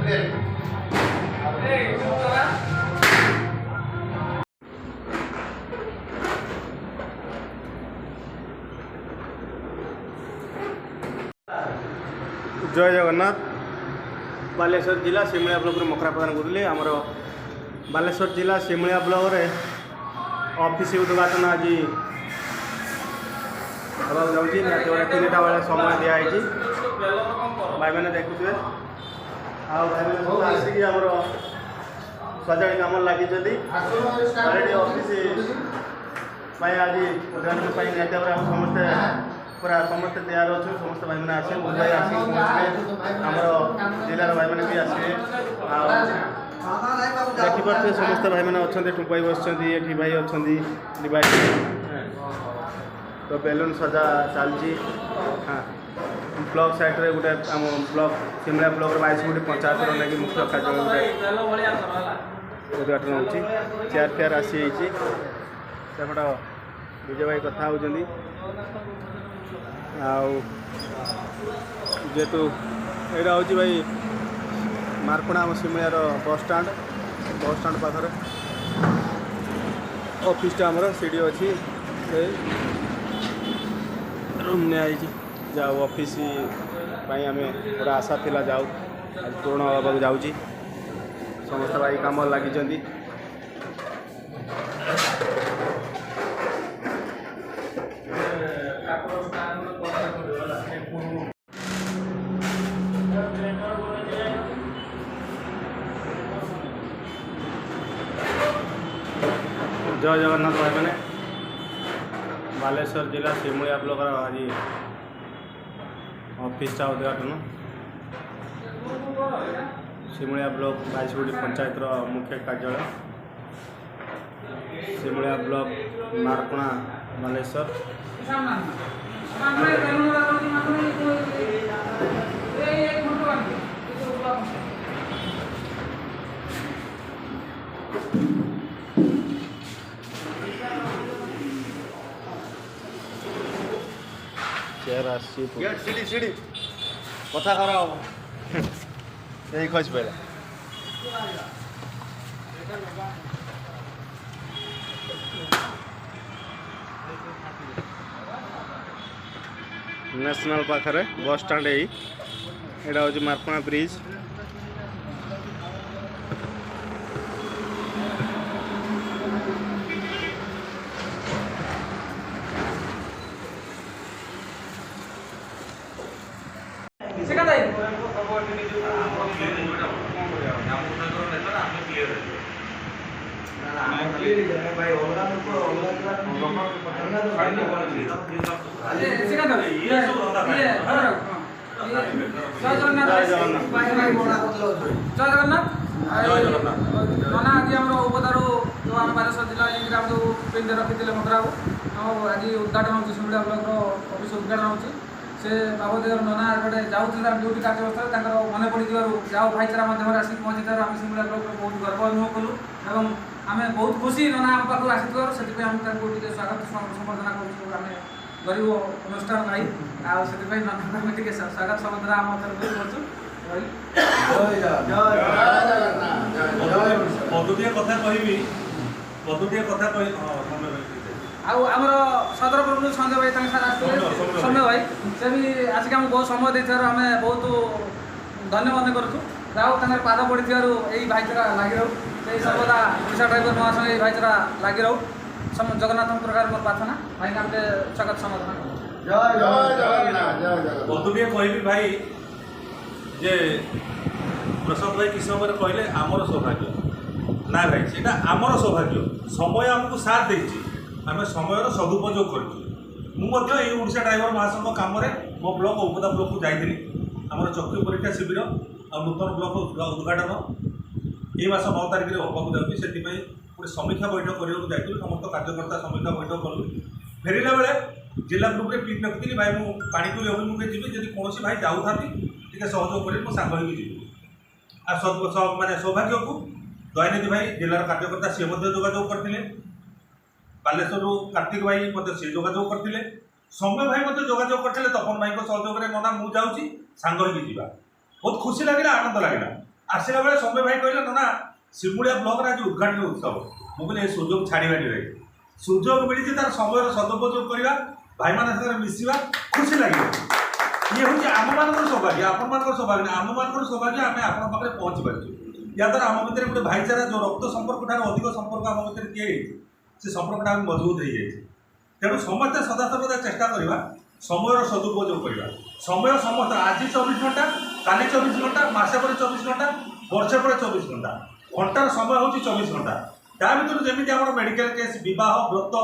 जय जगन्नाथ। बालेश्वर जिला सिमुलिया ब्लॉक मकरा प्रदान करुले आमर बालेश्वर जिला सिमुलिया ब्लॉक रे ऑफिस उद्घाटन आज हवाक जाऊँगी। तीनटा बेले समय दिखाई भाई मैंने देखुए आसिक आमर सजाड़ी कम लगी ऑलरेडी ऑफिस आज उद्घाटन निहत समस्ते पूरा समस्ते तैयार अच्छे समस्त भाई मैंने आसे भाई आसिक आमर जिलार भाई मैंने भी आसे देखिपे समस्त भाई मैंने अच्छा टुपाई बस भाई अच्छा डिवाइस तो बेलून सजा चलती। हाँ ब्लॉक साइड गोटे आम ब्लॉक सिमुलिया ब्लॉक 22 गोटे पंचायत लगे मुख्य कार्यालय उद्घाटन हो चेयर फेयर आसी सेपट विजय भाई कथा होती जेहेतु यहाँ हूँ भाई मारकुणा आम सिमुलियार बस स्टाण्ड पाखर ऑफिसटा आमर सीडी अच्छी रूम नहीं जाऊ ऑफिस आम पूरा आशा थिला जाऊ आज पूर्ण होगा जाऊँगी समस्त भाई कम लगी जय जगन्नाथ भाई मैंने बालेश्वर जिला सिमुलिया ब्लॉक आज ऑफिसटा उद्घाटन सिमुलिया ब्लॉक 22 गोटी पंचायत मुख्य कार्यालय सिमुलिया ब्लॉक मारकुणा बालेश्वर चेयर सीढ़ी कथा कर यही खस पे नेशनल पाखे बस स्टाण्ड यहाँ हूँ मारकुणा ब्रिज नना आज आम उपदारू जो आम बालेश्वर जिला जो पिंड रखी मकरा आज उद्घाटन हो सिमुलिया ब्लॉक ऑफिस उद्घाटन हो बाबद नना गोटे जाऊँ ड्यूटी कार्यवस्था मन पड़ी जाओ भाईचारा माध्यम आसिक पहुँची आम सिमुलिया ब्लॉक बहुत गर्व अनुभव कलु और आम बहुत खुशी नना आम पाखु आसी से आम स्वागत संबर्धना करें गरीब अनुष्ठान भाई आगे नना स्वागत संबर्धना आम तरफ आमर सदर प्रभु संजय भाई संजय भाई से भी आसिक आम बहुत समय दे आम बहुत धन्य मन करूँ जाओ पाद पड़ी यही भाईचारा लगी रो सर्वदा ओडिशा ड्राइवर महासंघ यही भाईचारा लगी रो जगन्नाथ प्रकार मोर प्रार्थना भाई नाम स्वागत संबर्धना कहबी भाई जे प्रसाद भाई किस समय कहले आमर सौभाग्य ना भाई से आमर सौभाग्य समय आमको साथ देती आम समय सदुपयोग कर ओडिशा ड्राइवर महासंघ कम मो ब्लॉक उपदा ब्लॉक को जाइली आमर चक्षु परीक्षा शिविर और नूतन ब्लॉक उद्घाटन ये मास 9 तारिख में होगा जाऊँगी से गोटे समीक्षा बैठक करने जाइए समस्त कार्यकर्ता समीक्षा बैठक कलु फेरला बेले जिला ग्रुप में पिक रखी भाई मुझे पाणीकोली अभिमुखे जी जब कौन भाई जाऊँ टे सहयोग करें मो सांग जी मानने सौभाग्य को दयानिधि भाई जिलार कार्यकर्ता सी जोगाजोग करते बालेश्वर कार्तिक भाई मत सी जोगाजोग करते समय भाई मत जोगाजोग करते तपन भाई सहयोग में नना मुझे जाऊँगी सांग जी बहुत खुशी लगे आनंद लगे आसला बेले समय भाई कहले ना सिमुड़िया ब्लॉक आज उद्घाटन उत्सव मुझे सुजोग छाड़वानी रही सुजोग मिली तार समय सदुपयोग करवा भाई मान मिसवा खुशी लगे ये हूँ आम मान सौभाग्य आपण मान सौभाग्य आम मान सौभाग्य आम आप पहुँची पार्छु या द्वारा आम भर गोटे भाईचारा जो रक्त संपर्क ठार अधिक संपर्क आम भर से संपर्क मजबूत हो जाए तेणु समस्ते सदासर्वदा चेष्टा करवा समय सदुपयोग करवा समय समस्त आज 24 घंटा काली 24 घंटा मसे पर 24 घंटा वर्षे पर 24 घंटा घंटार समय हूँ 24 घंटा ता भर जमी आम मेडिकल केस बह व्रत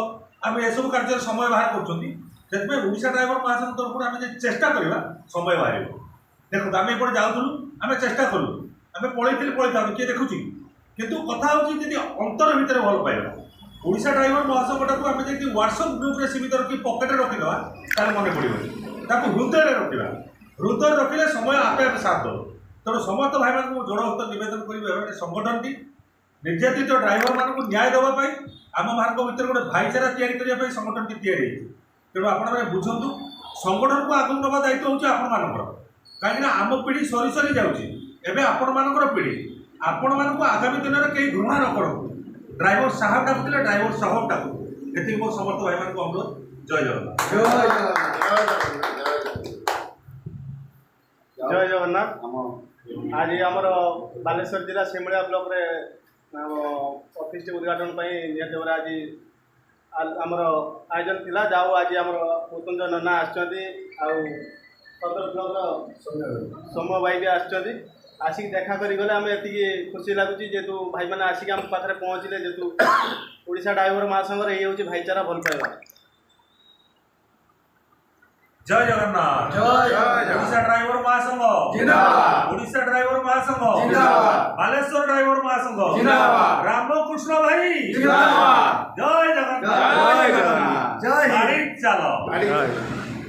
आम एसबू कार्य समय बाहर करशा ड्राइवर महासंघ तरफ आम चेष्टा करवा समय बाहर देखो आम एपटे जाऊँ आम चेष्टा कलु आम पलि था किए देखुची कितु कथा हूँ अंतर भितर भल पाइबा ओडिशा ड्राइवर महासंघटा को आम जब व्हाट्सअप ग्रुप में सीमित रखी पकेटे रखीदा ताल मन पड़े हृदय रखा हृदय रखिले समय आपे आपे साथ दो तेणु समस्त भाई मान जोड़हस्त नवेदन कर संगठन टी निर्यातित ड्राइवर मान न्याय देवाई आम मान भर गोटे भाईचारा या संगठन टी या तेणु आप बुझु संगठन को आगे नवा दायित्व हूँ आपण कहीं आम पीढ़ी सरी सरी जाऊँगी आपण मान पीढ़ी आपण मान आगामी दिन में कहीं घृणा न करूँ ड्राइवर साहब डाकुले ड्राइवर साहब डाकू ये मो समस्त भाई मान अनुरोध जय जगन्नाथ जय जगन्नाथ आज आमर बालेश्वर जिला सिमुलिया ब्लॉक रे ऑफिस उद्घाटन निहत आज आमर आयोजन थिला जाओ आज आमर मुकुंद नना आसुच्चंती सदर ब्लॉक सौम्य भाई भी आसुच्चंती आसिक देखा करी गले आम एति खुशी लगुच जेतु भाई मैंने आसिक आम पाखे पहुँचले जेतु ओडिशा ड्राइवर महासंघर ये हूँ भाईचारा भल पाइबा जय जगन्नाथ जय ओडिशा ड्राइवर महासंघ जिंदाबाद ओडिशा ड्राइवर महासंघ जिंदाबाद बालेश्वर ड्राइवर महासंघ जिंदाबाद रामकृष्ण भाई जिंदाबाद जय जगन्नाथ जय जगन्नाथ जय चलो